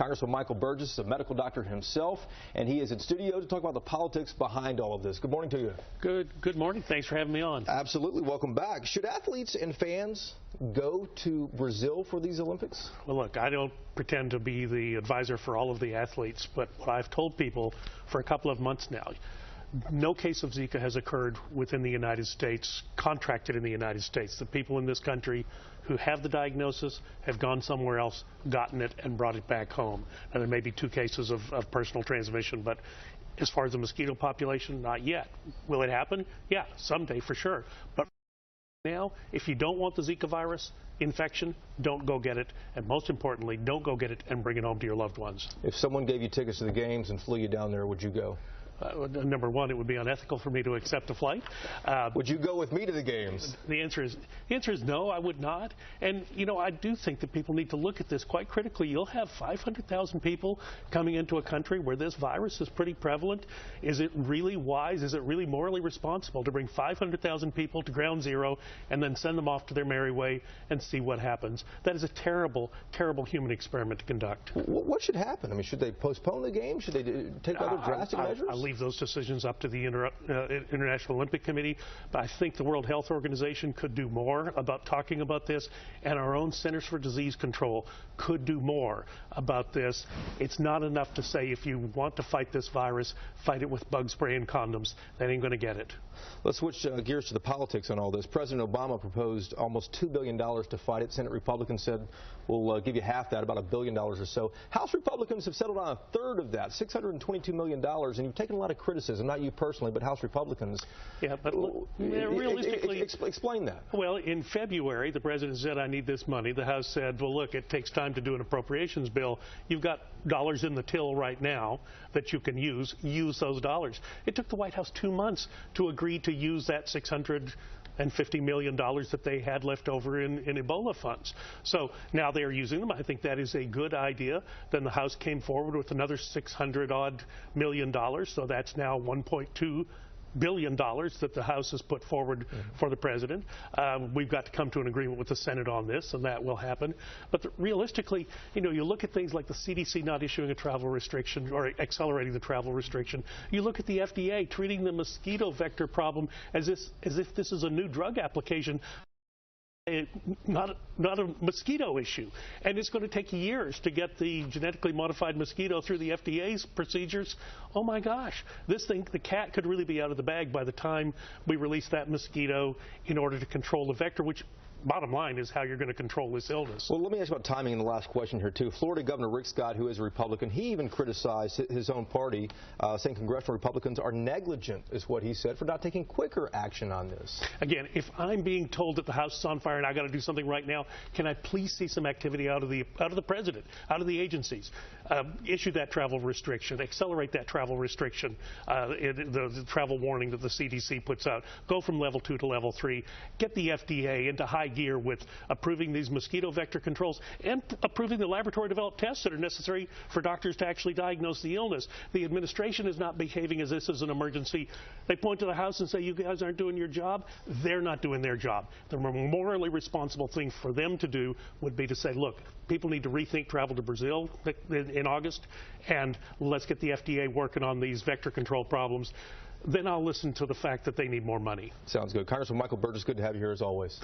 Congressman Michael Burgess is a medical doctor himself, and he is in studio to talk about the politics behind all of this. Good morning to you. Good morning. Thanks for having me on. Absolutely. Welcome back. Should athletes and fans go to Brazil for these Olympics? Well, look, I don't pretend to be the advisor for all of the athletes, but what I've told people for a couple of months now, no case of Zika has occurred within the United States, contracted in the United States. The people in this country who have the diagnosis have gone somewhere else, gotten it, and brought it back home. And there may be 2 cases of personal transmission, but as far as the mosquito population, not yet. Will it happen? Yeah, someday for sure. But now, if you don't want the Zika virus infection, don't go get it. And most importantly, don't go get it and bring it home to your loved ones. If someone gave you tickets to the games and flew you down there, would you go? Number one, it would be unethical for me to accept a flight. Would you go with me to the games? The answer is no, I would not. And, you know, I do think that people need to look at this quite critically. You'll have 500,000 people coming into a country where this virus is pretty prevalent. Is it really wise? Is it really morally responsible to bring 500,000 people to ground zero and then send them off to their merry way and see what happens? That is a terrible, terrible human experiment to conduct. What should happen? I mean, should they postpone the game? Should they take other drastic measures? I'll leave those decisions up to the International Olympic Committee, but I think the World Health Organization could do more about talking about this, and our own Centers for Disease Control could do more about this. It's not enough to say if you want to fight this virus, fight it with bug spray and condoms. That ain't going to get it. Let's switch gears to the politics on all this. President Obama proposed almost $2 billion to fight it. Senate Republicans said, we'll give you half that, about $1 billion or so. House Republicans have settled on 1/3 of that, $622 million, and you've taken a lot of criticism, not you personally, but House Republicans. Yeah, but realistically... Explain that. Well, in February, the president said, I need this money. The House said, well, look, it takes time to do an appropriations bill. You've got dollars in the till right now that you can use those dollars. It took the White House 2 months to agree to use that $650 million that they had left over in Ebola funds. So now they're using them. I think that is a good idea. Then the House came forward with another $600-odd million. So that's now $1.2 billion that the House has put forward for the president. We've got to come to an agreement with the Senate on this, and that will happen. But realistically, you know, you look at things like the CDC not issuing a travel restriction or accelerating the travel restriction. You look at the FDA treating the mosquito vector problem as if this is a new drug application. Not a mosquito issue, and it's going to take years to get the genetically modified mosquito through the FDA's procedures. Oh my gosh, this thing, the cat could really be out of the bag by the time we release that mosquito in order to control the vector, which bottom line is how you're going to control this illness. Well, let me ask about timing in the last question here, too. Florida Governor Rick Scott, who is a Republican, he even criticized his own party, saying congressional Republicans are negligent, is what he said, for not taking quicker action on this. Again, if I'm being told that the House is on fire and I got to do something right now, can I please see some activity out of the president, out of the agencies? Issue that travel restriction, accelerate that travel restriction, the travel warning that the CDC puts out. Go from level 2 to level 3. Get the FDA into high gear with approving these mosquito vector controls and approving the laboratory developed tests that are necessary for doctors to actually diagnose the illness. The administration is not behaving as this is an emergency. They point to the House and say, you guys aren't doing your job. They're not doing their job. The morally responsible thing for them to do would be to say, look, people need to rethink travel to Brazil in August, and let's get the FDA working on these vector control problems. Then I'll listen to the fact that they need more money. Sounds good. Congressman Michael Burgess, good to have you here as always.